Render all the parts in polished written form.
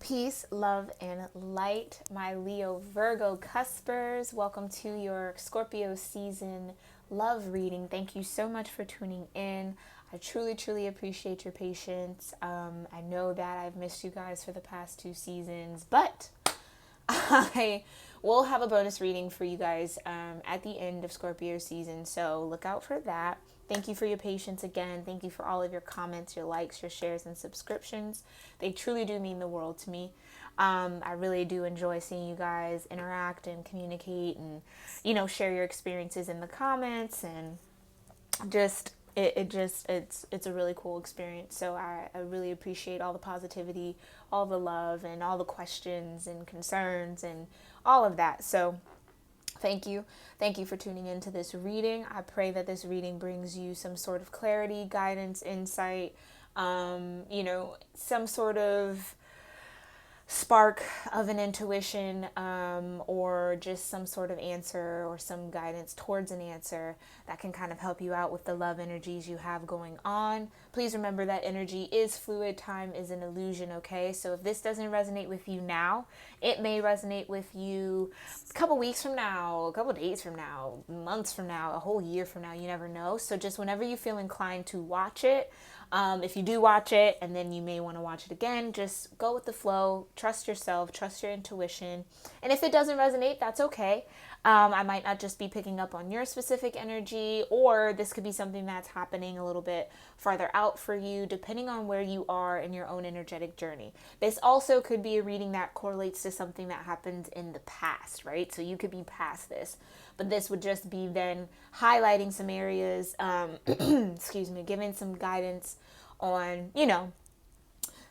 Peace, love, and light, my Leo-Virgo cuspers. Welcome to your Scorpio season love reading. Thank you so much for tuning in. I truly appreciate your patience. I know that I've missed you guys for the past 2 seasons, but I will have a bonus reading for you guys at the end of Scorpio season, so look out for that. Thank you for your patience again. Thank you for all of your comments, your likes, your shares, and subscriptions. They truly do mean the world to me. I really do enjoy seeing you guys interact and communicate and, share your experiences in the comments, and it's a really cool experience. So I really appreciate all the positivity, all the love, and all the questions and concerns and all of that. So thank you for tuning into this reading. I pray that this reading brings you some sort of clarity, guidance, insight, some sort of spark of an intuition, or just some sort of answer or some guidance towards an answer that can kind of help you out with the love energies you have going on. Please remember that energy is fluid. Time is an illusion, okay? So if this doesn't resonate with you now, it may resonate with you a couple weeks from now, a couple days from now, months from now, a whole year from now. You never know. So just whenever you feel inclined to watch it, if you do watch it and then you may want to watch it again, just go with the flow, trust yourself, trust your intuition. And if it doesn't resonate, that's okay. I might not just be picking up on your specific energy, or this could be something that's happening a little bit farther out for you, depending on where you are in your own energetic journey. This also could be a reading that correlates to something that happened in the past, right? So you could be past this, but this would just be then highlighting some areas, giving some guidance on,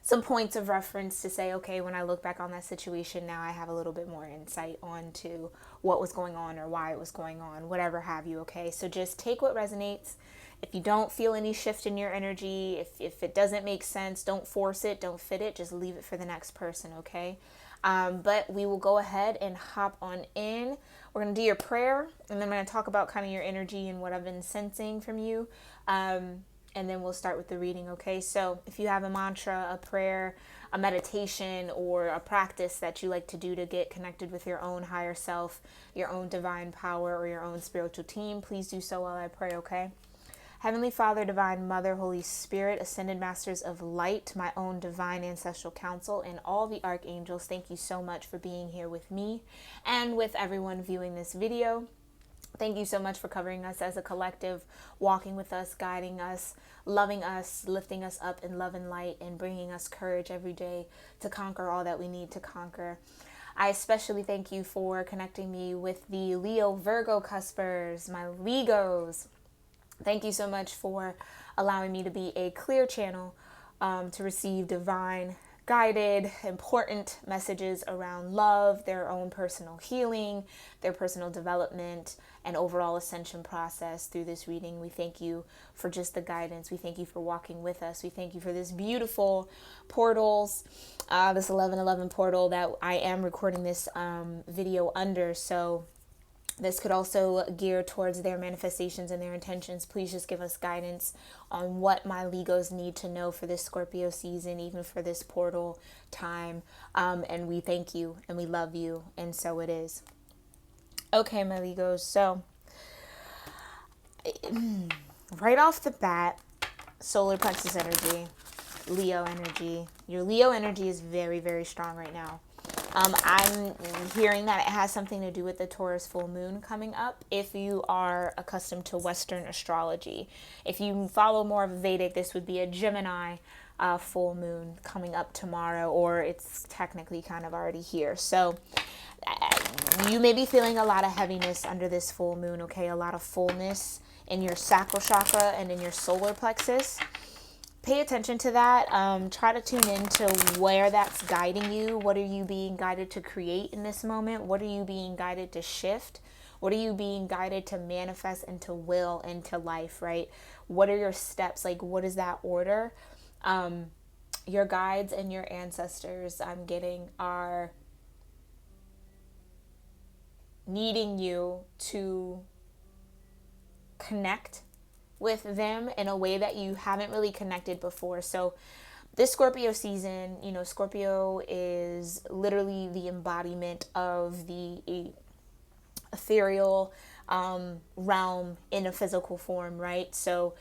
some points of reference to say, okay, when I look back on that situation, now I have a little bit more insight onto what was going on or why it was going on, whatever have you, okay? So just take what resonates. If you don't feel any shift in your energy, if it doesn't make sense, don't force it, don't fit it, just leave it for the next person, okay? But we will go ahead and hop on in. We're going to do your prayer, and then I'm going to talk about kind of your energy and what I've been sensing from you. And then we'll start with the reading, okay? So if you have a mantra, a prayer, a meditation, or a practice that you like to do to get connected with your own higher self, your own divine power, or your own spiritual team, please do so while I pray, okay? Heavenly Father, Divine Mother, Holy Spirit, Ascended Masters of Light, my own divine ancestral council, and all the archangels, thank you so much for being here with me and with everyone viewing this video. Thank you so much for covering us as a collective, walking with us, guiding us, loving us, lifting us up in love and light, and bringing us courage every day to conquer all that we need to conquer. I especially thank you for connecting me with the Leo-Virgo cuspers, my Legos. Thank you so much for allowing me to be a clear channel to receive divine, guided, important messages around love, their own personal healing, their personal development, and overall ascension process through this reading. We thank you for just the guidance. We thank you for walking with us. We thank you for this beautiful portals, this 1111 portal that I am recording this video under. So this could also gear towards their manifestations and their intentions. Please just give us guidance on what my Legos need to know for this Scorpio season, even for this portal time. And we thank you and we love you. And so it is. Okay, my Legos. So right off the bat, solar plexus energy, Leo energy. Your Leo energy is very, very strong right now. I'm hearing that it has something to do with the Taurus full moon coming up. If you are accustomed to Western astrology, if you follow more of Vedic, this would be a Gemini full moon coming up tomorrow, or it's technically kind of already here. So you may be feeling a lot of heaviness under this full moon, okay? A lot of fullness in your sacral chakra and in your solar plexus. Pay attention to that. Try to tune into where that's guiding you. What are you being guided to create in this moment? What are you being guided to shift? What are you being guided to manifest and to will into life, right? What are your steps? Like, what is that order? Your guides and your ancestors, I'm getting, are needing you to connect with them in a way that you haven't really connected before. So this Scorpio season, you know, Scorpio is literally the embodiment of the ethereal realm in a physical form, right? So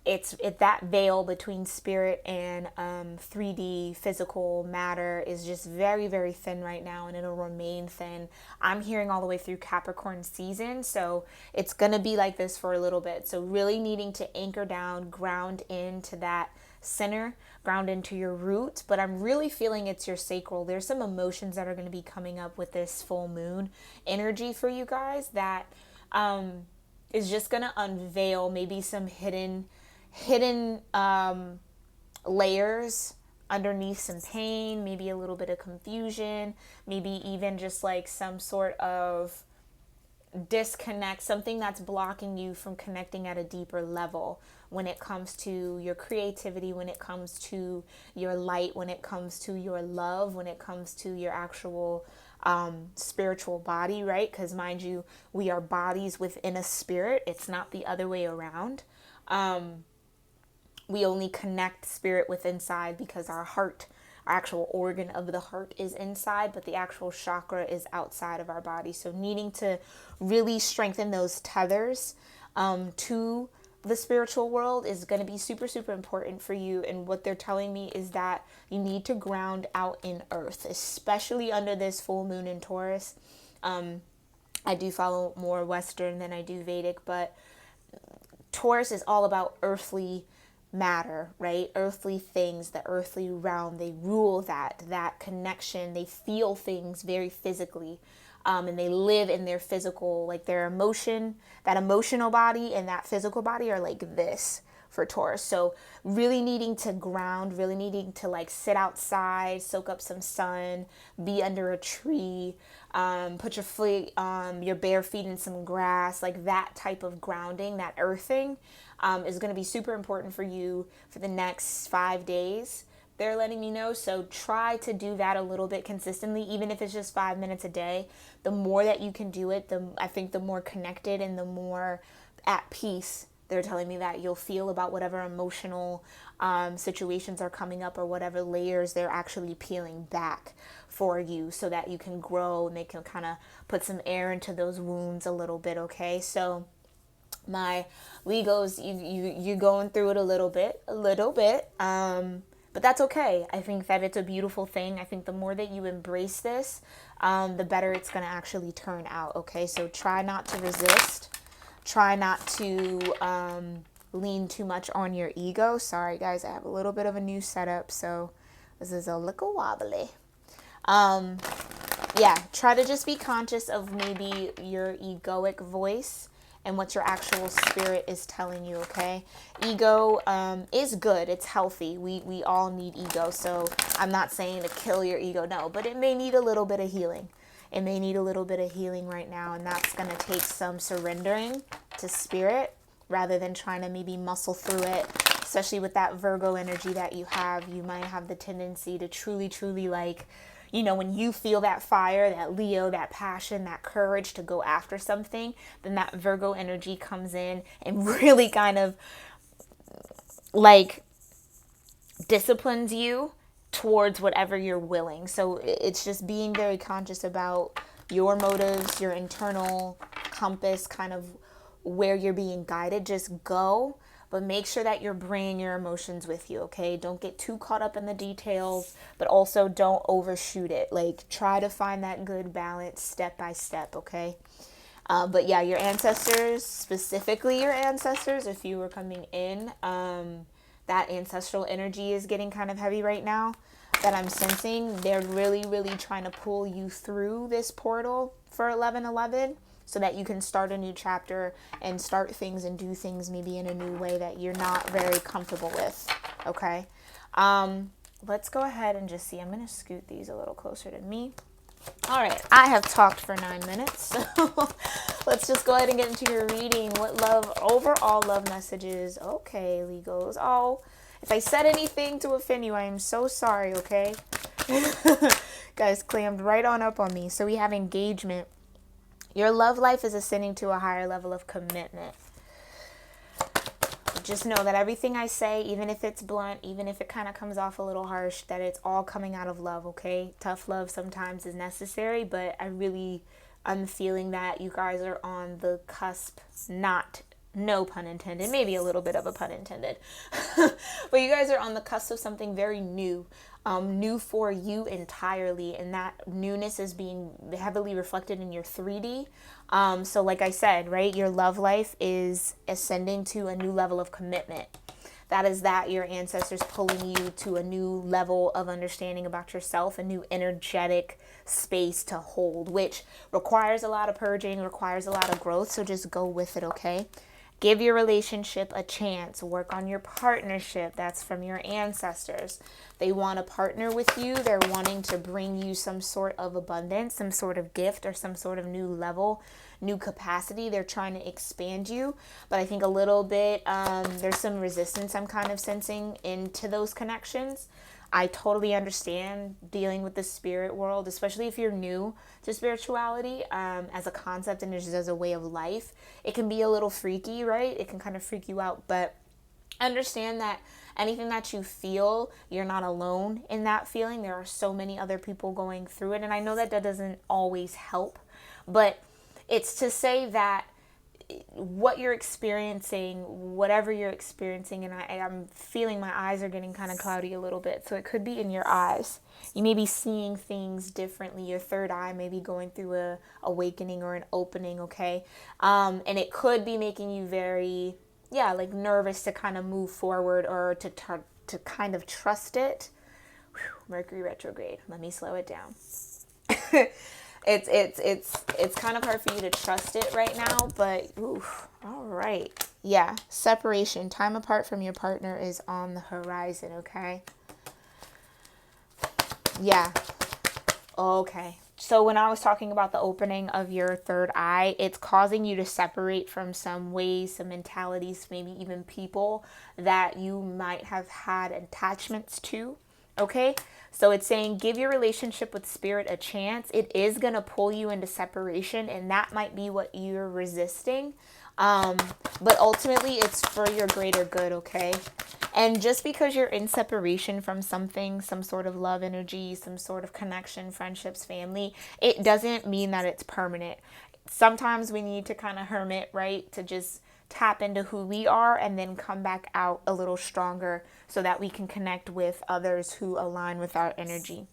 it's that veil between spirit and 3D physical matter is just very, very thin right now, and it'll remain thin. I'm hearing all the way through Capricorn season, so it's gonna be like this for a little bit. So really needing to anchor down, ground into that center, ground into your root. But I'm really feeling it's your sacral. There's some emotions that are going to be coming up with this full moon energy for you guys that is just going to unveil maybe some hidden layers underneath, some pain, maybe a little bit of confusion, maybe even just like some sort of disconnect, something that's blocking you from connecting at a deeper level when it comes to your creativity, when it comes to your light, when it comes to your love, when it comes to your actual spiritual body, right? Because mind you, we are bodies within a spirit. It's not the other way around. We only connect spirit with inside because our heart, our actual organ of the heart is inside, but the actual chakra is outside of our body. So needing to really strengthen those tethers to the spiritual world is going to be super, super important for you. And what they're telling me is that you need to ground out in earth, especially under this full moon in Taurus. I do follow more Western than I do Vedic, but Taurus is all about earthly matter, right? Earthly things, the earthly realm. They rule that connection. They feel things very physically. And they live in their physical, like their emotion, that emotional body and that physical body are like this for Taurus. So really needing to ground, really needing to like sit outside, soak up some sun, be under a tree, put your bare feet in some grass, like that type of grounding, that earthing is going to be super important for you for the next 5 days. They're letting me know. So try to do that a little bit consistently, even if it's just 5 minutes a day. The more that you can do it, I think the more connected and the more at peace they're telling me that you'll feel about whatever emotional situations are coming up or whatever layers they're actually peeling back for you so that you can grow and they can kind of put some air into those wounds a little bit, okay? So my Legos, you're going through it a little bit. But that's okay. I think that it's a beautiful thing. I think the more that you embrace this, the better it's going to actually turn out, okay? So try not to resist. Try not to lean too much on your ego. Sorry, guys, I have a little bit of a new setup, so this is a little wobbly. Yeah, try to just be conscious of maybe your egoic voice and what your actual spirit is telling you, okay? Ego is good. It's healthy. We all need ego. So I'm not saying to kill your ego, no, but it may need a little bit of healing. It may need a little bit of healing right now, and that's going to take some surrendering to spirit rather than trying to maybe muscle through it, especially with that Virgo energy that you have. You might have the tendency to truly, truly like, you know, when you feel that fire, that Leo, that passion, that courage to go after something, then that Virgo energy comes in and really kind of like disciplines you towards whatever you're willing. So it's just being very conscious about your motives, your internal compass, kind of where you're being guided. Just go, but make sure that you're bringing your emotions with you, okay? Don't get too caught up in the details, but also don't overshoot it. Like, try to find that good balance step by step, okay? But yeah, your ancestors, specifically your ancestors, if you were coming in, that ancestral energy is getting kind of heavy right now that I'm sensing. They're really, really trying to pull you through this portal for 11/11 so that you can start a new chapter and start things and do things maybe in a new way that you're not very comfortable with, okay? Let's go ahead and just see. I'm going to scoot these a little closer to me. All right, I have talked for 9 minutes, so let's just go ahead and get into your reading. What overall love messages? Okay, Legos. Oh, if I said anything to offend you, I am so sorry, okay? Guys, clammed right on up on me. So we have engagement. Your love life is ascending to a higher level of commitment. Just know that everything I say, even if it's blunt, even if it kind of comes off a little harsh, that it's all coming out of love, okay? Tough love sometimes is necessary, but I'm feeling that you guys are on the cusp, not, no pun intended, maybe a little bit of a pun intended, but you guys are on the cusp of something very new, new for you entirely, and that newness is being heavily reflected in your 3D. So like I said, right, your love life is ascending to a new level of commitment. That is that your ancestors pulling you to a new level of understanding about yourself, a new energetic space to hold, which requires a lot of purging, requires a lot of growth. So just go with it, okay? Give your relationship a chance. Work on your partnership. That's from your ancestors. They want to partner with you. They're wanting to bring you some sort of abundance, some sort of gift, or some sort of new level, new capacity. They're trying to expand you. But I think a little bit, there's some resistance I'm kind of sensing into those connections. I totally understand dealing with the spirit world, especially if you're new to spirituality as a concept and just as a way of life. It can be a little freaky, right? It can kind of freak you out, but understand that anything that you feel, you're not alone in that feeling. There are so many other people going through it, and I know that that doesn't always help, but it's to say that what you're experiencing, whatever you're experiencing, and I'm feeling my eyes are getting kind of cloudy a little bit, so it could be in your eyes. You may be seeing things differently. Your third eye may be going through a awakening or an opening, okay? And it could be making you very, like nervous to kind of move forward or to kind of trust it. Whew, Mercury retrograde. Let me slow it down. It's kind of hard for you to trust it right now, but oof, all right. Yeah, separation, time apart from your partner is on the horizon, okay? Yeah. Okay. So when I was talking about the opening of your third eye, it's causing you to separate from some ways, some mentalities, maybe even people that you might have had attachments to. Okay? So it's saying give your relationship with spirit a chance. It is going to pull you into separation, and that might be what you're resisting. But ultimately, it's for your greater good, okay? And just because you're in separation from something, some sort of love energy, some sort of connection, friendships, family, it doesn't mean that it's permanent. Sometimes we need to kind of hermit, right? To just tap into who we are and then come back out a little stronger so that we can connect with others who align with our energy.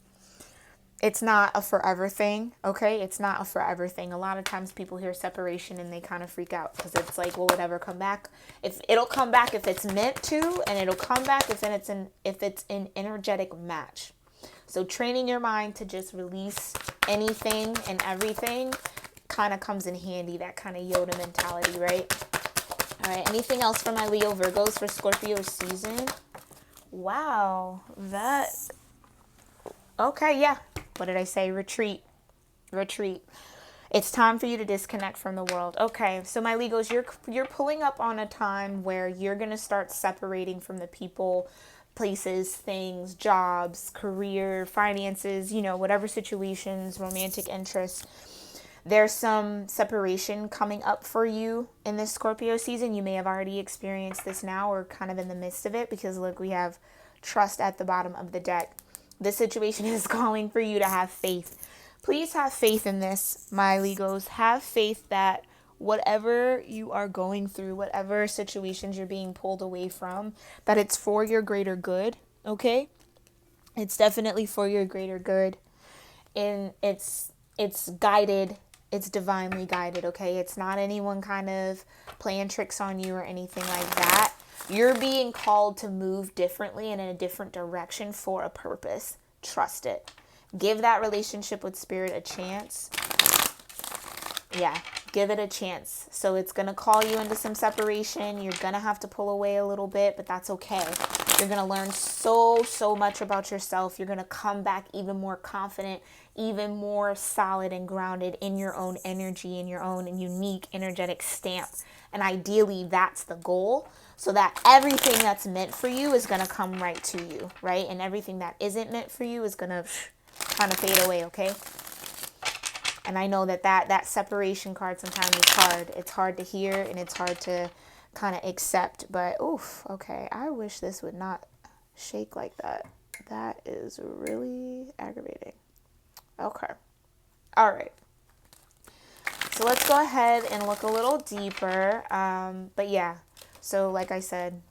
It's not a forever thing, okay? It's not a forever thing. A lot of times people hear separation and they kind of freak out because it's like, will it ever come back? If it'll come back if it's meant to, and it'll come back if it's an energetic match. So training your mind to just release anything and everything kind of comes in handy, that kind of Yoda mentality, right? All right, anything else for my Leo Virgos for Scorpio season? Wow, okay, yeah. What did I say? Retreat. It's time for you to disconnect from the world. Okay, so my Legos, you're pulling up on a time where you're going to start separating from the people, places, things, jobs, career, finances, whatever situations, romantic interests. There's some separation coming up for you in this Scorpio season. You may have already experienced this now or kind of in the midst of it because, look, we have trust at the bottom of the deck. This situation is calling for you to have faith. Please have faith in this, my Legos. Have faith that whatever you are going through, whatever situations you're being pulled away from, that it's for your greater good, okay? It's definitely for your greater good. And it's guided. It's divinely guided, okay? It's not anyone kind of playing tricks on you or anything like that. You're being called to move differently and in a different direction for a purpose. Trust it. Give that relationship with spirit a chance. Yeah, give it a chance. So it's going to call you into some separation. You're going to have to pull away a little bit, but that's okay. You're going to learn so much about yourself. You're going to come back even more confident, even more solid and grounded in your own energy, in your own unique energetic stamp. And ideally, that's the goal, so that everything that's meant for you is going to come right to you, right? And everything that isn't meant for you is going to kind of fade away, okay? And I know that separation card sometimes is hard. It's hard to hear, and it's hard to kind of accept. But oof, okay, I wish this would not shake like that. That is really aggravating. Okay. All right. So let's go ahead and look a little deeper. But yeah, so like I said,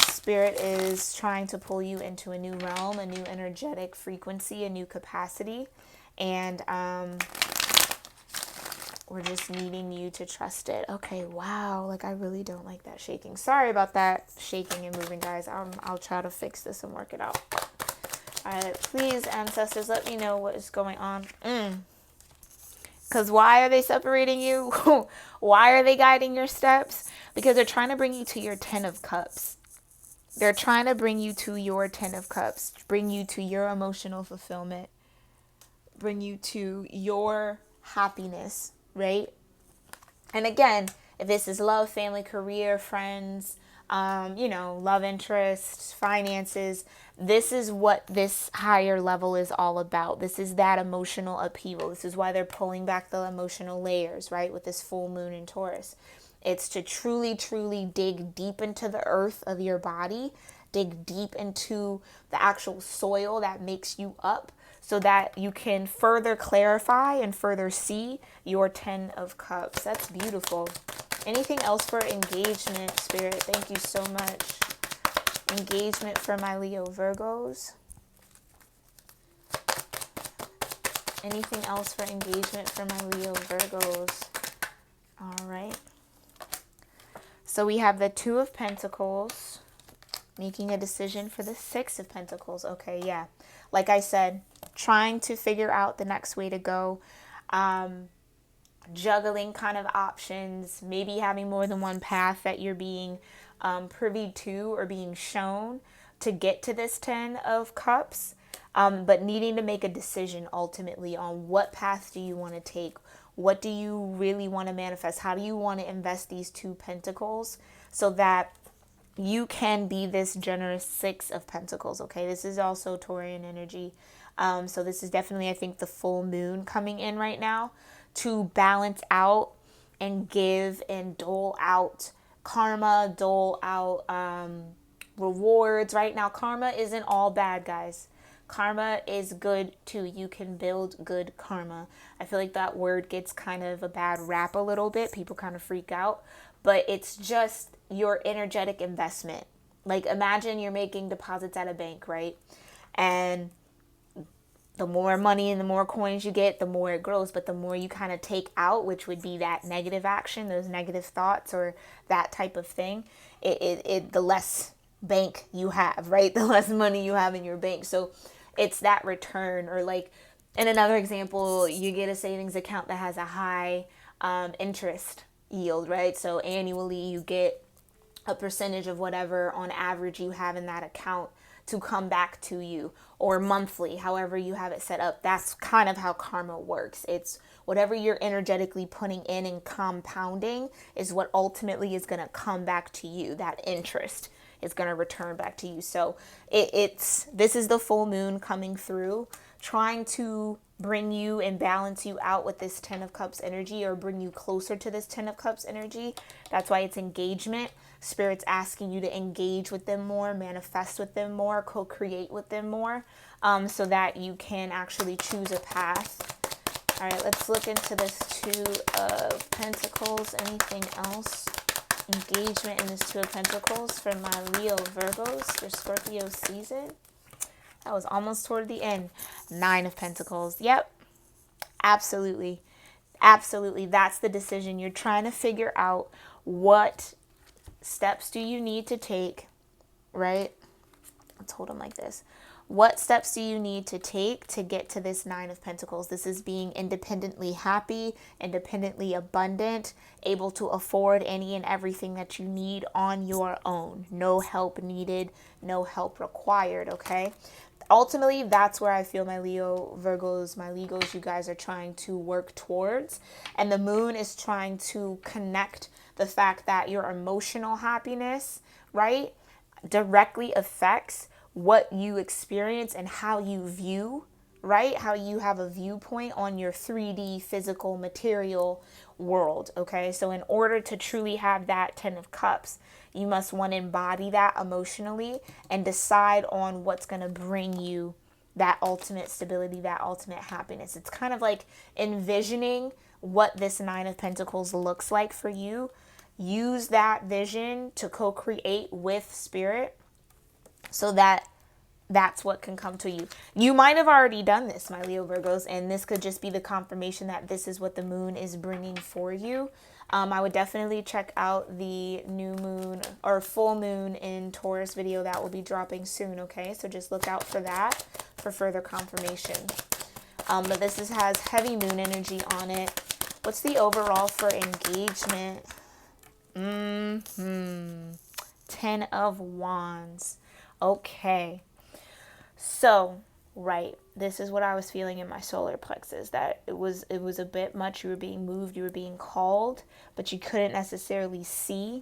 Spirit is trying to pull you into a new realm, a new energetic frequency, a new capacity. And we're just needing you to trust it. Okay, wow. Like, I really don't like that shaking. Sorry about that shaking and moving, guys. I'll try to fix this and work it out. All right, please, ancestors, let me know what is going on. Because why are they separating you? Why are they guiding your steps? Because they're trying to bring you to your 10 of Cups. They're trying to bring you to your 10 of Cups, bring you to your emotional fulfillment, bring you to your happiness, right? And again, if this is love, family, career, friends, love interests, finances, this is what this higher level is all about. This is that emotional upheaval. This is why they're pulling back the emotional layers, right? With this full moon in Taurus. It's to truly, truly dig deep into the earth of your body, dig deep into the actual soil that makes you up, so that you can further clarify and further see your 10 of Cups. That's beautiful. Anything else for engagement, Spirit? Thank you so much. Engagement for my Leo Virgos. Anything else for engagement for my Leo Virgos? All right. So we have the 2 of Pentacles, making a decision for the 6 of Pentacles. Okay, yeah. Like I said, trying to figure out the next way to go. Juggling kind of options, maybe having more than one path that you're being privy to or being shown to get to this 10 of Cups, but needing to make a decision ultimately on what path do you want to take, what do you really want to manifest, how do you want to invest these 2 Pentacles so that you can be this generous 6 of Pentacles. Okay, this is also Taurian energy, so this is definitely, I think, the full moon coming in right now to balance out and give and dole out karma, dole out rewards. Right now, karma isn't all bad, guys. Karma is good too. You can build good karma. I feel like that word gets kind of a bad rap a little bit. People kind of freak out, but it's just your energetic investment. Like, imagine you're making deposits at a bank, right? And the more money and the more coins you get, the more it grows. But the more you kind of take out, which would be that negative action, those negative thoughts or that type of thing, the less bank you have, right? The less money you have in your bank. So it's that return. Or like in another example, you get a savings account that has a high interest yield, right? So annually you get a percentage of whatever on average you have in that account to come back to you, or monthly, however you have it set up. That's kind of how karma works. It's whatever you're energetically putting in and compounding is what ultimately is going to come back to you. That interest is going to return back to you. So this is the full moon coming through, trying to bring you and balance you out with this 10 of Cups energy, or bring you closer to this 10 of Cups energy. That's why it's engagement. Spirit's asking you to engage with them more, manifest with them more, co-create with them more, so that you can actually choose a path. All right, let's look into this 2 of Pentacles. Anything else? Engagement in this 2 of Pentacles for my Leo Virgos for Scorpio season. That was almost toward the end. 9 of Pentacles. Yep, absolutely. Absolutely. That's the decision. You're trying to figure out what steps do you need to take, right? Let's hold them like this. What steps do you need to take to get to this 9 of Pentacles? This is being independently happy, independently abundant, able to afford any and everything that you need on your own. No help needed, no help required, okay? Ultimately, that's where I feel my Leo Virgos, my Legos, you guys are trying to work towards. And the moon is trying to connect the fact that your emotional happiness, right, directly affects what you experience and how you view right? How you have a viewpoint on your 3D physical material world, okay? So in order to truly have that 10 of cups, you must want to embody that emotionally and decide on what's going to bring you that ultimate stability, that ultimate happiness. It's kind of like envisioning what this 9 of Pentacles looks like for you. Use that vision to co-create with spirit so that that's what can come to you. You might have already done this, my Leo Virgos, and this could just be the confirmation that this is what the moon is bringing for you. I would definitely check out the new moon or full moon in Taurus video that will be dropping soon, okay? So just look out for that for further confirmation. But this has heavy moon energy on it. What's the overall for engagement? 10 of Wands. Okay. So, right, this is what I was feeling in my solar plexus, that it was a bit much. You were being moved, you were being called, but you couldn't necessarily see.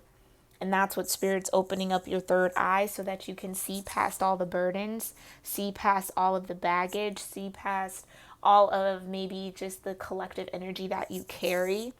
And that's what Spirit's opening up your third eye so that you can see past all the burdens, see past all of the baggage, see past all of maybe just the collective energy that you carry.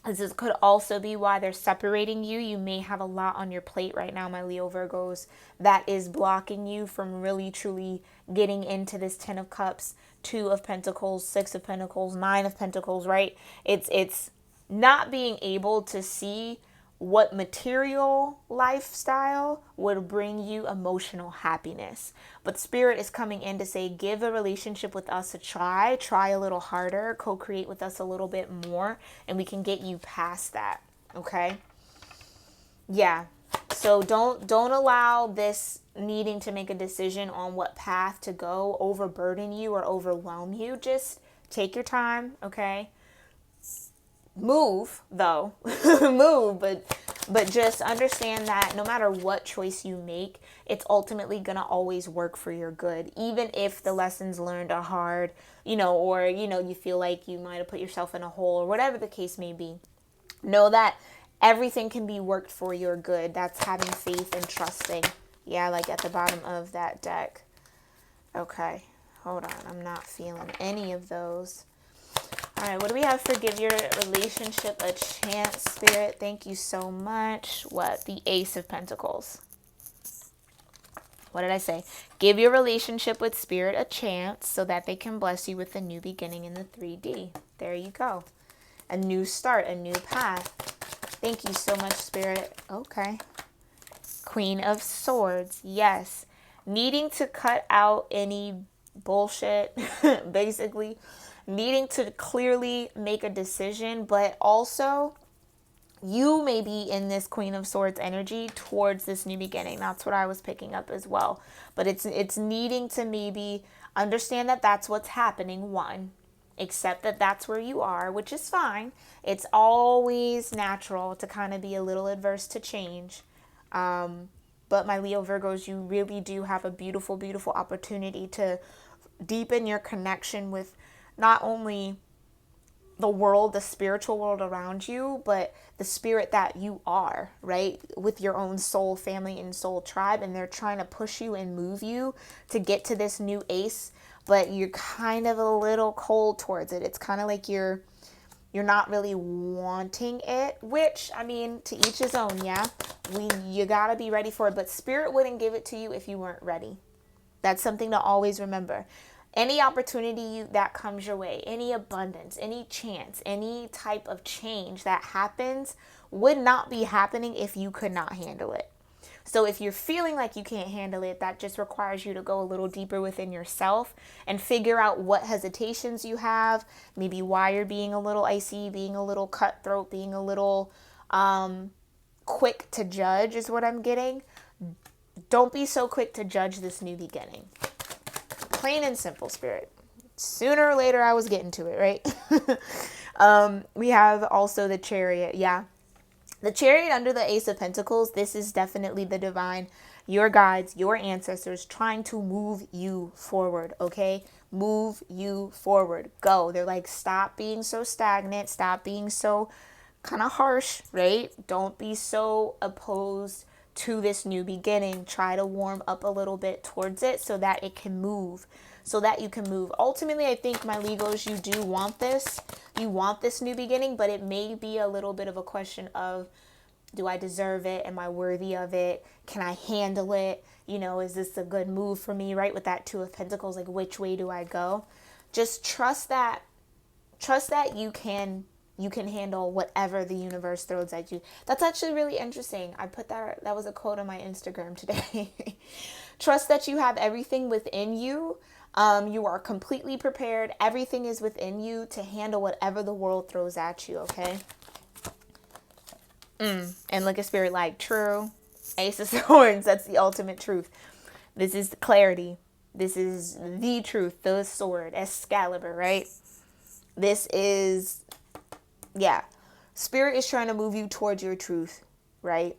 This could also be why they're separating you. You may have a lot on your plate right now, my Leo Virgos, that is blocking you from really truly getting into this 10 of Cups, 2 of Pentacles, 6 of Pentacles, 9 of Pentacles, right? It's not being able to see what material lifestyle would bring you emotional happiness. But Spirit is coming in to say, give a relationship with us a try a little harder, co-create with us a little bit more, and we can get you past that, okay? Yeah. So don't allow this needing to make a decision on what path to go overburden you or overwhelm you. Just take your time, okay? Move though. Move, but just understand that no matter what choice you make, it's ultimately going to always work for your good, even if the lessons learned are hard, or you feel like you might have put yourself in a hole or whatever the case may be. Know that everything can be worked for your good. That's having faith and trusting. Yeah, like at the bottom of that deck. Okay, hold on, I'm not feeling any of those. All right, what do we have for give your relationship a chance, Spirit? Thank you so much. What? The Ace of Pentacles. What did I say? Give your relationship with Spirit a chance so that they can bless you with a new beginning in the 3D. There you go. A new start, a new path. Thank you so much, Spirit. Okay. Queen of Swords. Yes. Needing to cut out any bullshit, basically. Needing to clearly make a decision, but also you may be in this Queen of Swords energy towards this new beginning. That's what I was picking up as well. But it's needing to maybe understand that that's what's happening, one. Accept that that's where you are, which is fine. It's always natural to kind of be a little adverse to change. But my Leo Virgos, you really do have a beautiful, beautiful opportunity to deepen your connection with not only the world, the spiritual world around you, but the spirit that you are, right? With your own soul family and soul tribe. And they're trying to push you and move you to get to this new ace, but you're kind of a little cold towards it. It's kind of like you're not really wanting it, which, I mean, to each his own, yeah? You gotta be ready for it, but Spirit wouldn't give it to you if you weren't ready. That's something to always remember. Any opportunity that comes your way, any abundance, any chance, any type of change that happens would not be happening if you could not handle it. So if you're feeling like you can't handle it, that just requires you to go a little deeper within yourself and figure out what hesitations you have, maybe why you're being a little icy, being a little cutthroat, being a little quick to judge is what I'm getting. Don't be so quick to judge this new beginning. Plain and simple, Spirit. Sooner or later, I was getting to it, right? We have also the Chariot. Yeah. The Chariot under the Ace of Pentacles, this is definitely the divine, your guides, your ancestors trying to move you forward, okay? Move you forward. Go. They're like, stop being so stagnant. Stop being so kind of harsh, right? Don't be so opposed to this new beginning. Try to warm up a little bit towards it so that it can move. so that you can move. Ultimately, I think, my Legos, you do want this. You want this new beginning, but it may be a little bit of a question of, do I deserve it? Am I worthy of it? Can I handle it? You know, is this a good move for me, right? With that Two of Pentacles, like, which way do I go? Just trust that you can handle whatever the universe throws at you. That's actually really interesting. I put that was a quote on my Instagram today. Trust that you have everything within you. You are completely prepared. Everything is within you to handle whatever the world throws at you, okay? And look at Spirit like, true. Ace of Swords, that's the ultimate truth. This is the clarity. This is the truth, the sword, Excalibur, right? This is, yeah. Spirit is trying to move you towards your truth, right?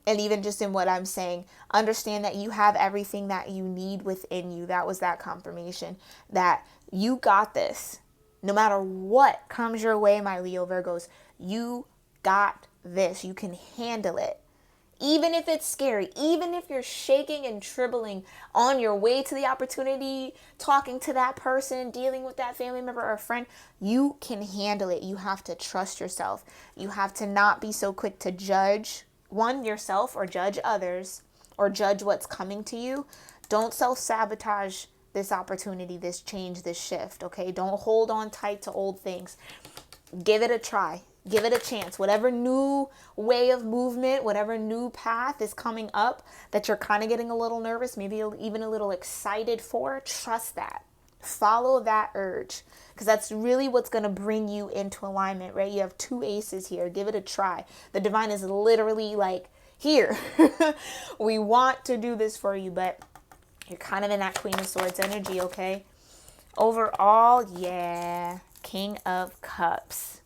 And even just in what I'm saying, understand that you have everything that you need within you. That was that confirmation that you got this. No matter what comes your way, my Leo Virgos, you got this. You can handle it. Even if it's scary, even if you're shaking and trembling on your way to the opportunity, talking to that person, dealing with that family member or friend, you can handle it. You have to trust yourself. You have to not be so quick to judge yourself or judge others or judge what's coming to you. Don't self-sabotage this opportunity, this change, this shift, okay? Don't hold on tight to old things. Give it a try. Give it a chance. Whatever new way of movement, whatever new path is coming up that you're kind of getting a little nervous, maybe even a little excited for, trust that. Follow that urge, because that's really what's going to bring you into alignment, right? You have two aces here. Give it a try. The divine is literally like, here. We want to do this for you, but you're kind of in that Queen of Swords energy, okay? Overall, yeah. King of Cups.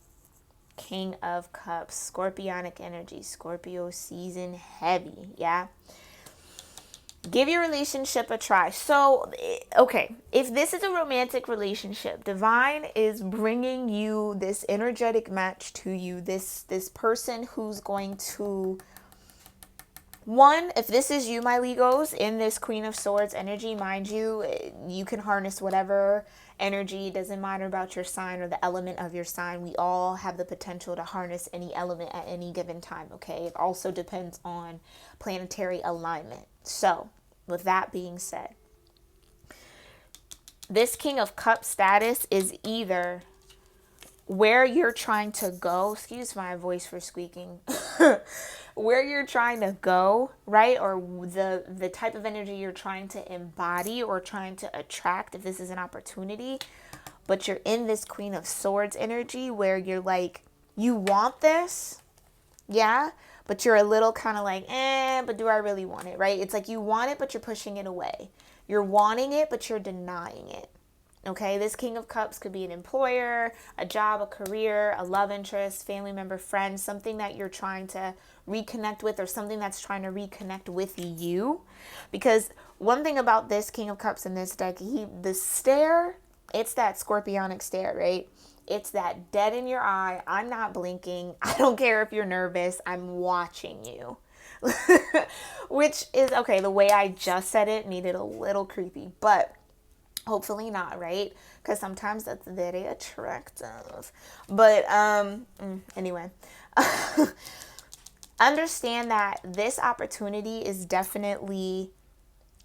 King of Cups, Scorpionic energy, Scorpio season heavy, yeah? Give your relationship a try. So, okay, if this is a romantic relationship, divine is bringing you this energetic match to you, this person who's going to, one, if this is you, my Legos, in this Queen of Swords energy, mind you, you can harness whatever energy. It doesn't matter about your sign or the element of your sign. We all have the potential to harness any element at any given time, okay? It also depends on planetary alignment. So, with that being said, this King of Cups status is either where you're trying to go, excuse my voice for squeaking, where you're trying to go, right? Or the type of energy you're trying to embody or trying to attract, if this is an opportunity, but you're in this Queen of Swords energy where you're like, you want this, yeah, but you're a little kind of like, but do I really want it, right? It's like you want it, but you're pushing it away. You're wanting it, but you're denying it. Okay, this King of Cups could be an employer, a job, a career, a love interest, family member, friend, something that you're trying to reconnect with or something that's trying to reconnect with you. Because one thing about this King of Cups in this deck, the stare, it's that scorpionic stare, right? It's that dead in your eye. I'm not blinking. I don't care if you're nervous. I'm watching you. Which is, okay, the way I just said it needed a little creepy, but hopefully not, right? Because sometimes that's very attractive. But anyway, understand that this opportunity is definitely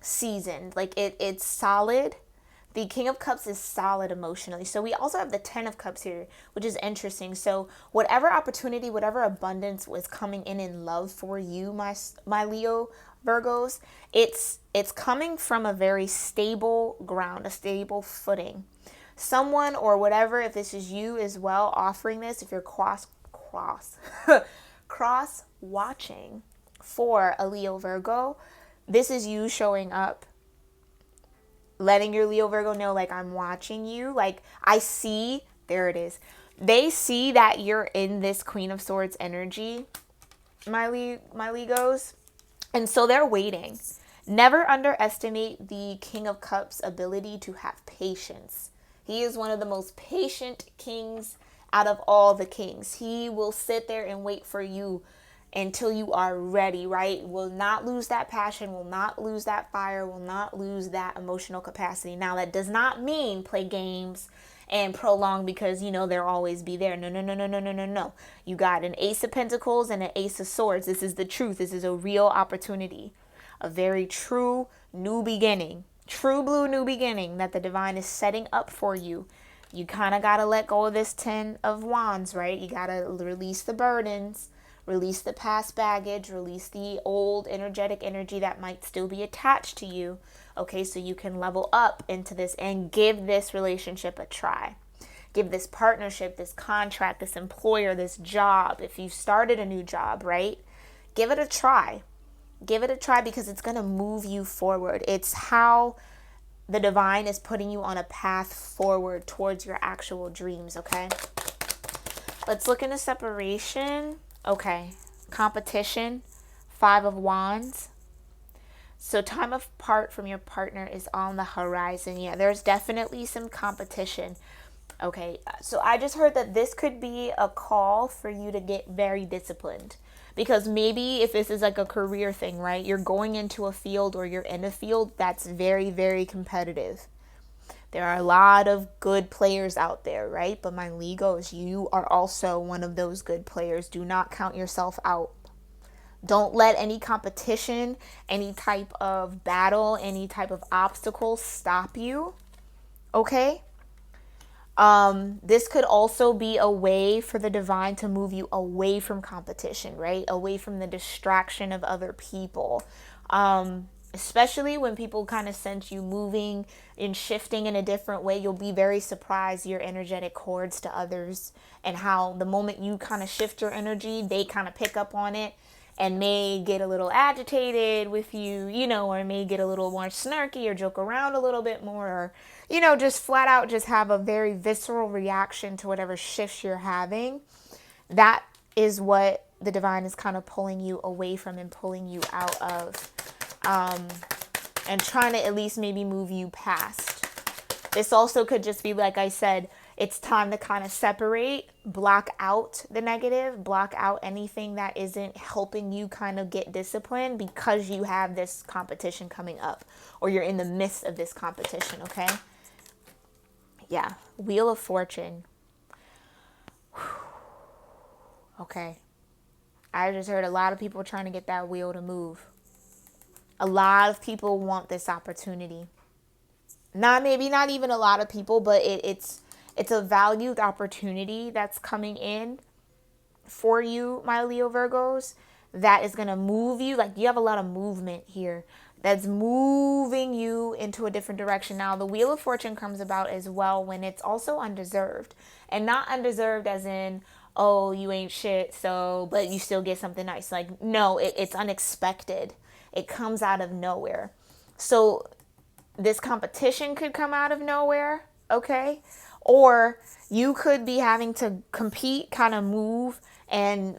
seasoned. Like it's solid. The King of Cups is solid emotionally. So we also have the Ten of Cups here, which is interesting. So whatever opportunity, whatever abundance was coming in love for you, my Leo Virgos, it's coming from a very stable ground, a stable footing. Someone or whatever, if this is you as well, offering this, if you're cross watching for a Leo Virgo, this is you showing up, letting your Leo Virgo know, like, I'm watching you. Like, I see, there it is. They see that you're in this Queen of Swords energy, my Legos. And so they're waiting. Never underestimate the King of Cups' ability to have patience. He is one of the most patient kings out of all the kings. He will sit there and wait for you until you are ready, right? Will not lose that passion, will not lose that fire, will not lose that emotional capacity. Now, that does not mean play games and prolong because, you know, they'll always be there. No, no, no, no, no, no, no, no. You got an Ace of Pentacles and an Ace of Swords. This is the truth. This is a real opportunity, a very true new beginning, true blue new beginning that the divine is setting up for you. You kind of got to let go of this 10 of Wands, right? You got to release the burdens, release the past baggage, release the old energetic energy that might still be attached to you. Okay, so you can level up into this and give this relationship a try. Give this partnership, this contract, this employer, this job. If you've started a new job, right? Give it a try. Give it a try because it's going to move you forward. It's how the divine is putting you on a path forward towards your actual dreams, okay? Let's look into separation. Okay, competition, 5 of Wands. So time apart from your partner is on the horizon. Yeah, there's definitely some competition. Okay, so I just heard that this could be a call for you to get very disciplined. Because maybe if this is like a career thing, right? You're going into a field or you're in a field that's very, very competitive. There are a lot of good players out there, right? But my Legos, you are also one of those good players. Do not count yourself out. Don't let any competition, any type of battle, any type of obstacle stop you. Okay? This could also be a way for the divine to move you away from competition, right? Away from the distraction of other people. Especially when people kind of sense you moving and shifting in a different way, you'll be very surprised your energetic cords to others and how the moment you kind of shift your energy, they kind of pick up on it and may get a little agitated with you, you know, or may get a little more snarky or joke around a little bit more, or, you know, just flat out just have a very visceral reaction to whatever shifts you're having. That is what the divine is kind of pulling you away from and pulling you out of, and trying to at least maybe move you past. This also could just be, like I said, it's time to kind of separate, block out the negative, block out anything that isn't helping you kind of get disciplined because you have this competition coming up or you're in the midst of this competition, okay? Yeah, Wheel of Fortune. Okay. I just heard a lot of people trying to get that wheel to move. A lot of people want this opportunity. Not even a lot of people, but it's a valued opportunity that's coming in for you, my Leo Virgos, that is going to move you. Like, you have a lot of movement here that's moving you into a different direction. Now, the Wheel of Fortune comes about as well when it's also undeserved. And not undeserved as in, oh, you ain't shit, so, but you still get something nice. Like, no, it's unexpected. It comes out of nowhere. So this competition could come out of nowhere, okay? Or you could be having to compete, kind of move and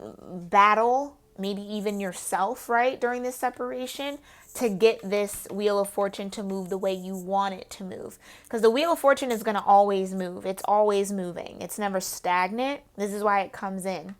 battle, maybe even yourself, right, during this separation to get this Wheel of Fortune to move the way you want it to move. Because the Wheel of Fortune is going to always move. It's always moving. It's never stagnant. This is why it comes in.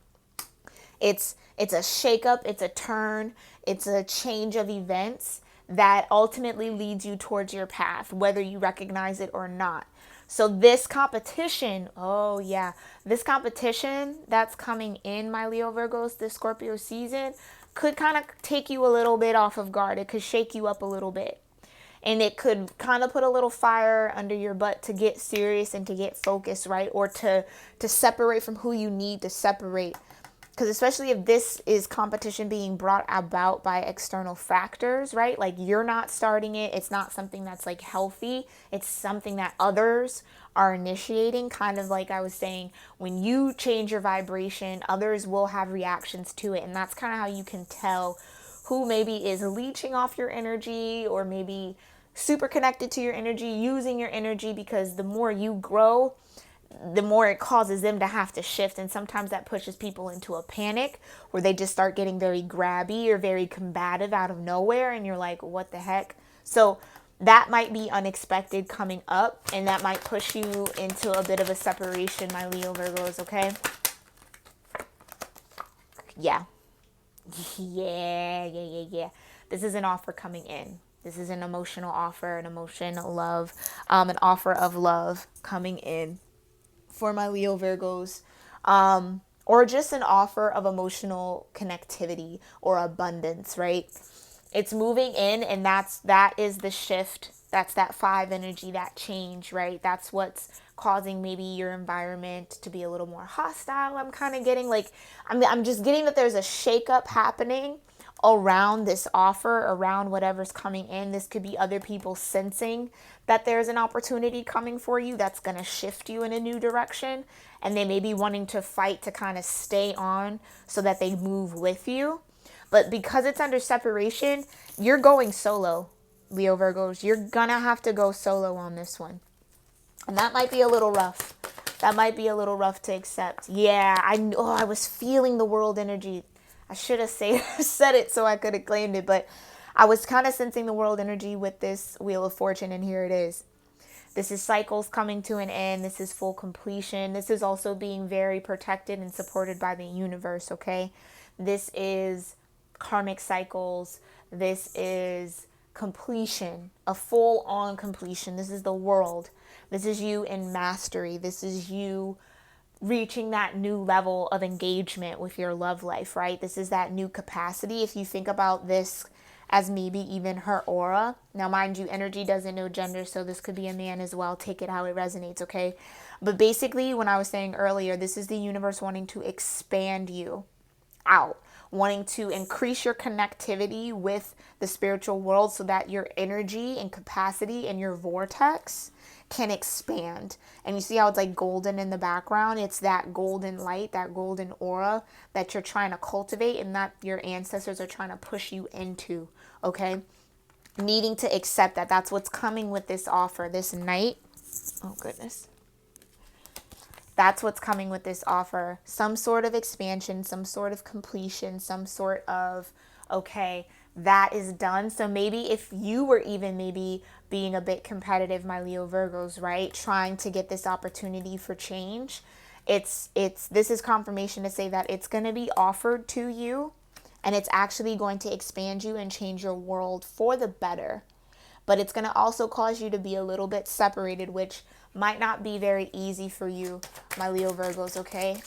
It's a shakeup. It's a turn. It's a change of events that ultimately leads you towards your path, whether you recognize it or not. So this competition, oh yeah, this competition that's coming in, my Leo Virgos, this Scorpio season, could kind of take you a little bit off of guard. It could shake you up a little bit. And it could kind of put a little fire under your butt to get serious and to get focused, right? Or to separate from who you need to separate. Because especially if this is competition being brought about by external factors, right? Like, you're not starting it. It's not something that's like healthy. It's something that others are initiating. Kind of like I was saying, when you change your vibration, others will have reactions to it. And that's kind of how you can tell who maybe is leeching off your energy or maybe super connected to your energy, using your energy, because the more you grow, the more it causes them to have to shift. And sometimes that pushes people into a panic where they just start getting very grabby or very combative out of nowhere. And you're like, what the heck? So that might be unexpected coming up, and that might push you into a bit of a separation, my Leo Virgos, okay? Yeah. Yeah. This is an offer coming in. This is an emotional offer, an emotion, love, an offer of love coming in for my Leo Virgos, or just an offer of emotional connectivity or abundance, right? It's moving in, and that is the shift. That's that five energy, that change, right? That's what's causing maybe your environment to be a little more hostile. I'm kind of getting like, I'm just getting that there's a shakeup happening around this offer, around whatever's coming in. This could be other people sensing that there's an opportunity coming for you that's going to shift you in a new direction. And they may be wanting to fight to kind of stay on so that they move with you. But because it's under separation, you're going solo, Leo Virgos. You're going to have to go solo on this one. And that might be a little rough. That might be a little rough to accept. Yeah, I was feeling the world energy. I should have said it so I could have claimed it, but I was kind of sensing the world energy with this Wheel of Fortune, and here it is. This is cycles coming to an end. This is full completion. This is also being very protected and supported by the universe, okay? This is karmic cycles. This is completion, a full-on completion. This is the world. This is you in mastery. This is you reaching that new level of engagement with your love life, right? This is that new capacity. If you think about this as maybe even her aura. Now, mind you, energy doesn't know gender, so this could be a man as well. Take it how it resonates, okay? But basically, when I was saying earlier, this is the universe wanting to expand you out, wanting to increase your connectivity with the spiritual world so that your energy and capacity and your vortex can expand. And you see how it's like golden in the background? It's that golden light, that golden aura that you're trying to cultivate and that your ancestors are trying to push you into, okay? Needing to accept that. That's what's coming with this offer, this night. Oh, goodness. That's what's coming with this offer. Some sort of expansion, some sort of completion, some sort of, okay, that is done. So maybe if you were even maybe being a bit competitive, my Leo Virgos, right? Trying to get this opportunity for change. This is confirmation to say that it's going to be offered to you, and it's actually going to expand you and change your world for the better. But it's going to also cause you to be a little bit separated, which might not be very easy for you, my Leo Virgos, okay?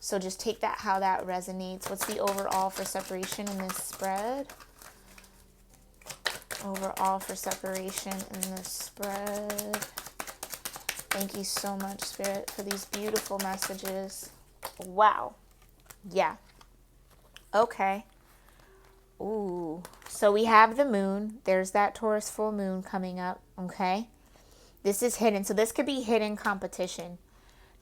So just take that how that resonates. What's the overall for separation in this spread? Overall for separation in this spread. Thank you so much, Spirit, for these beautiful messages. Wow. Yeah. Okay. Ooh. So we have the moon. There's that Taurus full moon coming up, okay? This is hidden. So this could be hidden competition.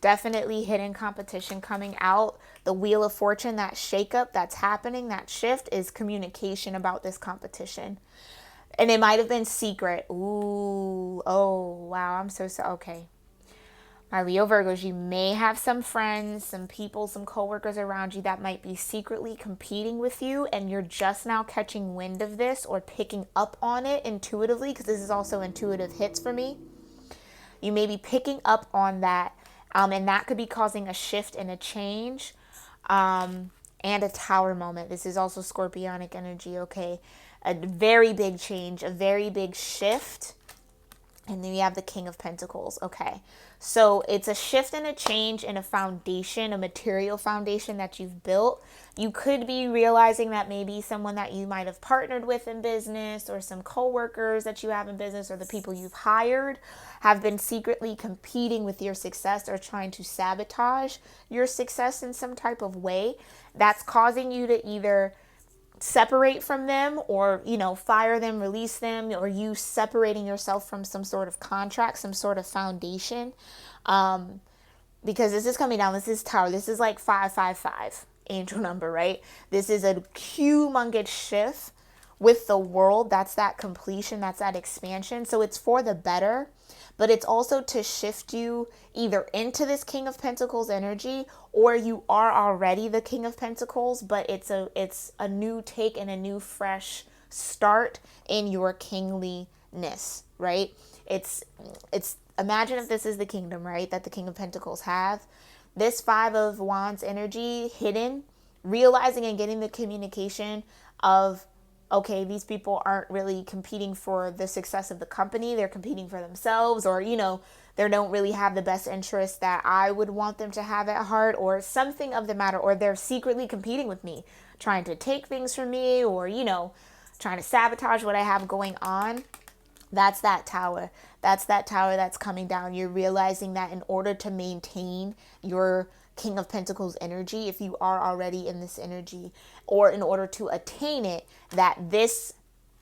Definitely hidden competition coming out. The Wheel of Fortune, that shakeup that's happening, that shift is communication about this competition. And it might have been secret. Ooh. Oh, wow. I'm so sorry. Okay. My Leo Virgos, you may have some friends, some people, some coworkers around you that might be secretly competing with you, and you're just now catching wind of this or picking up on it intuitively, because this is also intuitive hits for me. You may be picking up on that, and that could be causing a shift and a change, and a tower moment. This is also scorpionic energy, okay? A very big change, a very big shift. And then we have the King of Pentacles. Okay. So it's a shift and a change in a foundation, a material foundation that you've built. You could be realizing that maybe someone that you might have partnered with in business, or some coworkers that you have in business, or the people you've hired have been secretly competing with your success or trying to sabotage your success in some type of way. That's causing you to either separate from them, or fire them, release them, or you separating yourself from some sort of contract, some sort of foundation, because this is coming down. This is Tower. This is like 555 angel number, right? This is a humongous shift with the world. That's that completion, that's that expansion. So it's for the better, but it's also to shift you either into this King of Pentacles energy, or you are already the King of Pentacles, but it's a new take and a new fresh start in your kingliness, right? It's imagine if this is the kingdom, right, that the King of Pentacles have. This Five of Wands energy hidden realizing and getting the communication of, okay, these people aren't really competing for the success of the company. They're competing for themselves, or, they don't really have the best interest that I would want them to have at heart, or something of the matter, or they're secretly competing with me, trying to take things from me, or, trying to sabotage what I have going on. That's that tower. That's that tower that's coming down. You're realizing that in order to maintain your King of Pentacles energy, if you are already in this energy, or in order to attain it, that this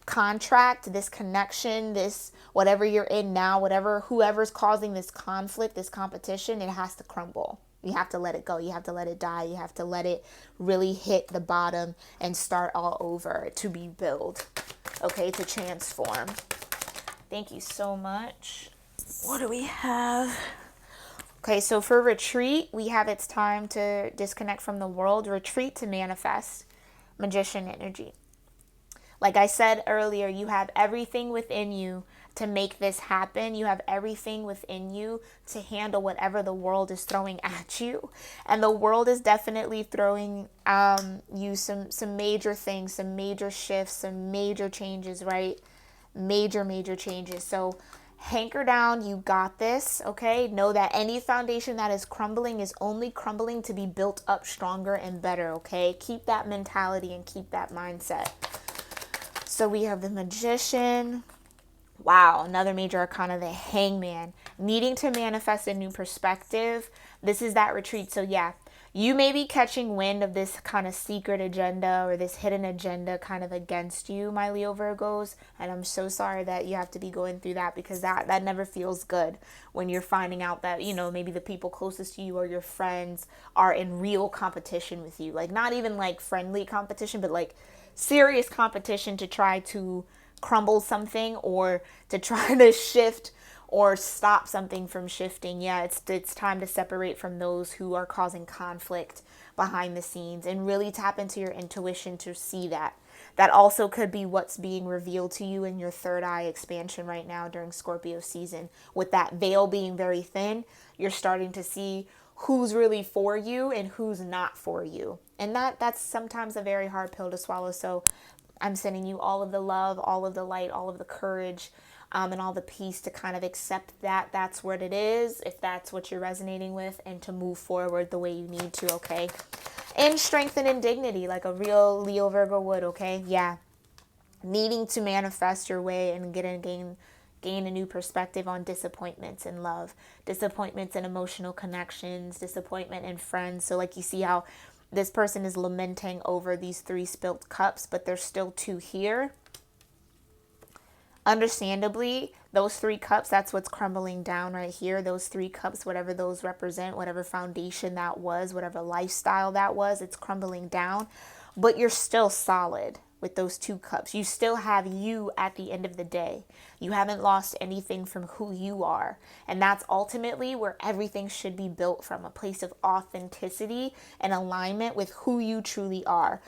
contract, this connection, this whatever you're in now, whoever's causing this conflict, this competition, it has to crumble. You have to let it go. You have to let it die. You have to let it really hit the bottom and start all over, to be built, okay, to transform. Thank you so much. What do we have? Okay, so for retreat, we have it's time to disconnect from the world, retreat to manifest, Magician energy. Like I said earlier, you have everything within you to make this happen. You have everything within you to handle whatever the world is throwing at you. And the world is definitely throwing you some major things, some major shifts, some major changes, right? Major changes. So hanker down. You got this, okay? Know that any foundation that is crumbling is only crumbling to be built up stronger and better, okay? Keep that mentality and keep that mindset. So we have the Magician. Wow, another major arcana, the Hangman. Needing to manifest a new perspective. This is that retreat. So yeah, you may be catching wind of this kind of secret agenda or this hidden agenda kind of against you, my Leo Virgos. And I'm so sorry that you have to be going through that, because that never feels good when you're finding out that, maybe the people closest to you or your friends are in real competition with you. Like, not even like friendly competition, but like serious competition to try to crumble something or to try to shift or stop something from shifting. Yeah, it's time to separate from those who are causing conflict behind the scenes and really tap into your intuition to see that. That also could be what's being revealed to you in your third eye expansion right now during Scorpio season. With that veil being very thin, you're starting to see who's really for you and who's not for you. And that's sometimes a very hard pill to swallow. So I'm sending you all of the love, all of the light, all of the courage, and all the peace to kind of accept that that's what it is, if that's what you're resonating with, and to move forward the way you need to, okay? In strength and in dignity, like a real Leo Virgo would, okay? Yeah. Needing to manifest your way and gain a new perspective on disappointments in love, disappointments in emotional connections, disappointment in friends. So like you see how this person is lamenting over these 3 spilt cups, but there's still 2 here. Understandably, those 3 cups, that's what's crumbling down right here. Those 3 cups, whatever those represent, whatever foundation that was, whatever lifestyle that was, it's crumbling down. But you're still solid with those 2 cups. You still have you at the end of the day. You haven't lost anything from who you are. And that's ultimately where everything should be built from, a place of authenticity and alignment with who you truly are.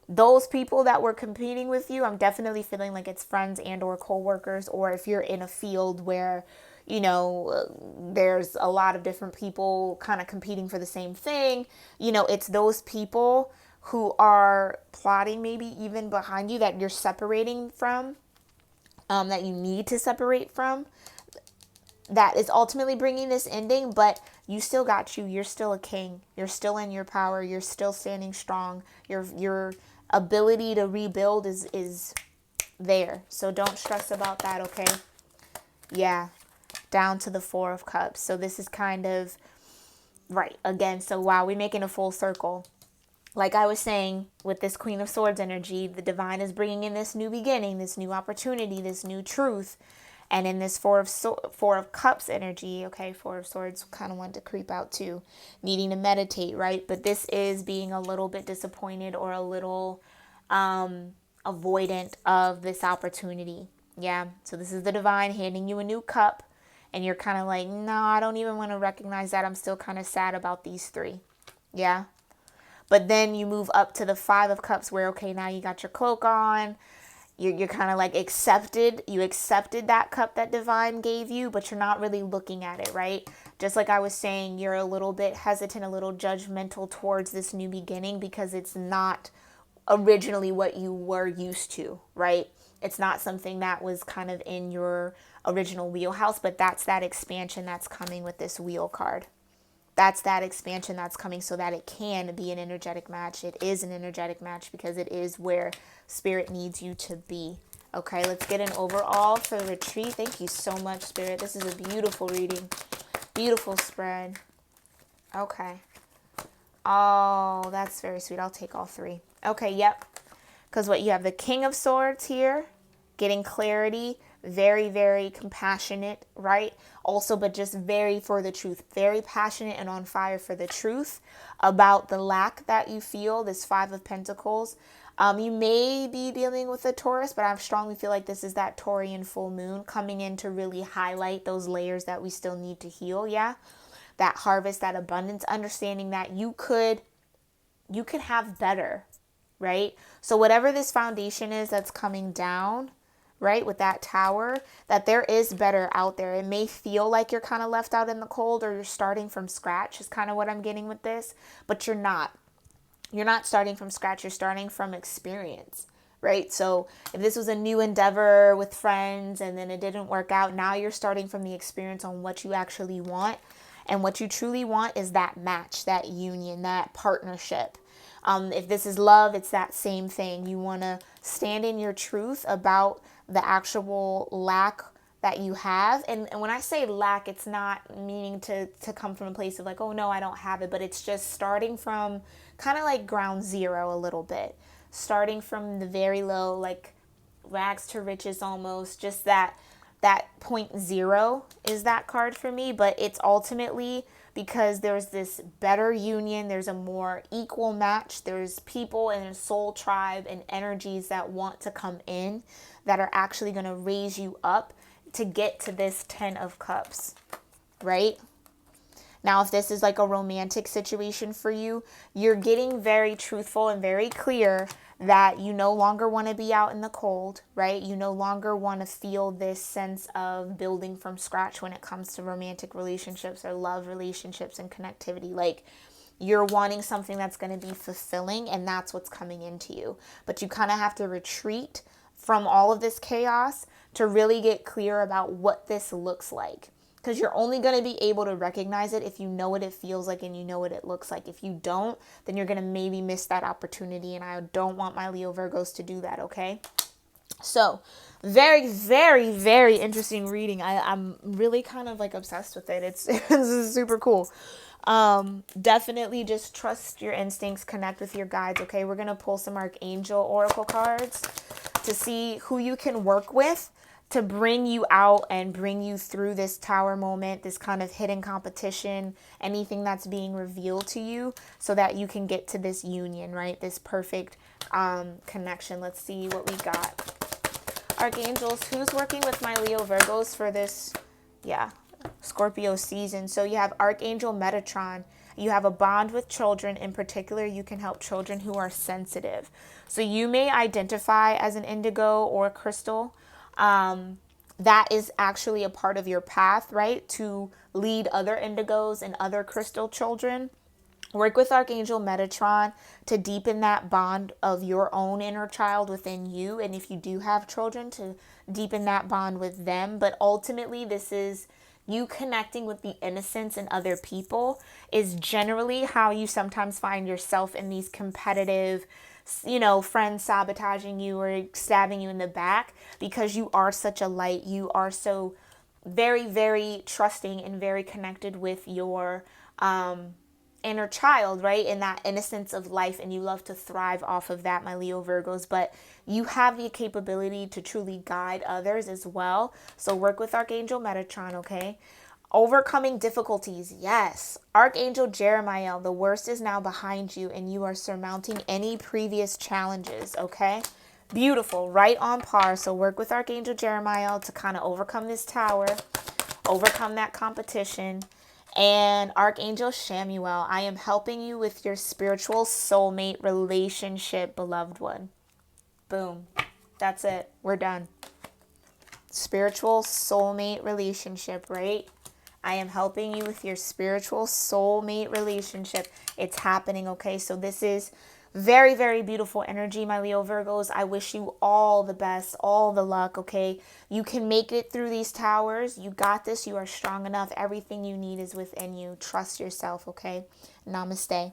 Those people that were competing with you, I'm definitely feeling like it's friends and or coworkers, or if you're in a field where, there's a lot of different people kind of competing for the same thing, it's those people who are plotting maybe even behind you that you're separating from, that you need to separate from, that is ultimately bringing this ending. But you still got you. You're still a king. You're still in your power. You're still standing strong. Your ability to rebuild is there. So don't stress about that, okay? Yeah. Down to the 4 of Cups. So this is kind of, right, again, so wow, we're making a full circle. Like I was saying, with this Queen of Swords energy, the divine is bringing in this new beginning, this new opportunity, this new truth. And in this 4 of Cups energy, okay, 4 of Swords kind of want to creep out too, needing to meditate, right? But this is being a little bit disappointed or a little avoidant of this opportunity. Yeah, so this is the divine handing you a new cup, and you're kind of like, no, I don't even want to recognize that. I'm still kind of sad about these 3. Yeah. But then you move up to the 5 of Cups where, okay, now you got your cloak on. You're kind of like accepted. You accepted that cup that divine gave you, but you're not really looking at it, right? Just like I was saying, you're a little bit hesitant, a little judgmental towards this new beginning because it's not originally what you were used to, right? It's not something that was kind of in your original wheelhouse, but that's that expansion that's coming with this wheel card. That's that expansion that's coming so that it can be an energetic match. It is an energetic match because it is where Spirit needs you to be. Okay, let's get an overall for the retreat. Thank you so much, Spirit. This is a beautiful reading. Beautiful spread. Okay. Oh, that's very sweet. I'll take all three. Okay, yep. Because what you have, the King of Swords here, getting clarity, very, very compassionate, right? Also, but just very for the truth, very passionate and on fire for the truth about the lack that you feel, this Five of Pentacles. You may be dealing with a Taurus, but I strongly feel like this is that Taurian full moon coming in to really highlight those layers that we still need to heal, yeah? That harvest, that abundance, understanding that you could have better, right? So whatever this foundation is that's coming down, right, with that tower, that there is better out there. It may feel like you're kind of left out in the cold or you're starting from scratch is kind of what I'm getting with this, but you're not. You're not starting from scratch. You're starting from experience, right? So if this was a new endeavor with friends and then it didn't work out, now you're starting from the experience on what you actually want. And what you truly want is that match, that union, that partnership. If this is love, it's that same thing. You want to stand in your truth about the actual lack that you have. And when I say lack, it's not meaning to come from a place of like, oh no, I don't have it. But it's just starting from kind of like ground zero a little bit. Starting from the very low, like rags to riches almost. Just that point zero is that card for me. But it's ultimately because there's this better union, there's a more equal match, there's people and a soul tribe and energies that want to come in that are actually going to raise you up to get to this 10 of Cups, right? Now, if this is like a romantic situation for you, you're getting very truthful and very clear that you no longer want to be out in the cold, right? You no longer want to feel this sense of building from scratch when it comes to romantic relationships or love relationships and connectivity. Like, you're wanting something that's going to be fulfilling, and that's what's coming into you. But you kind of have to retreat from all of this chaos to really get clear about what this looks like. Because you're only going to be able to recognize it if you know what it feels like and you know what it looks like. If you don't, then you're going to maybe miss that opportunity. And I don't want my Leo Virgos to do that, okay? So, very, very, very interesting reading. I'm really kind of like obsessed with it. It's super cool. Definitely just trust your instincts, connect with your guides, okay? We're going to pull some Archangel Oracle cards to see who you can work with to bring you out and bring you through this tower moment, this kind of hidden competition, anything that's being revealed to you so that you can get to this union, right? This perfect connection. Let's see what we got. Archangels, who's working with my Leo Virgos for this, Scorpio season? So you have Archangel Metatron. You have a bond with children. In particular, you can help children who are sensitive. So you may identify as an indigo or a crystal. That is actually a part of your path, right? To lead other indigos and other crystal children. Work with Archangel Metatron to deepen that bond of your own inner child within you. And if you do have children, to deepen that bond with them. But ultimately, this is you connecting with the innocence in other people is generally how you sometimes find yourself in these competitive, friends sabotaging you or stabbing you in the back, because you are such a light. You are so very, very trusting and very connected with your inner child, right? And that innocence of life, and you love to thrive off of that, my Leo Virgos. But you have the capability to truly guide others as well. So work with Archangel Metatron, okay? Overcoming difficulties, yes. Archangel Jeremiah, the worst is now behind you and you are surmounting any previous challenges, okay? Beautiful, right on par. So work with Archangel Jeremiah to kind of overcome this tower, overcome that competition. And Archangel Shamuel, I am helping you with your spiritual soulmate relationship, beloved one. Boom. That's it. We're done. Spiritual soulmate relationship, right? I am helping you with your spiritual soulmate relationship. It's happening, okay? So this is very, very beautiful energy, my Leo Virgos. I wish you all the best, all the luck, okay? You can make it through these towers. You got this. You are strong enough. Everything you need is within you. Trust yourself, okay? Namaste.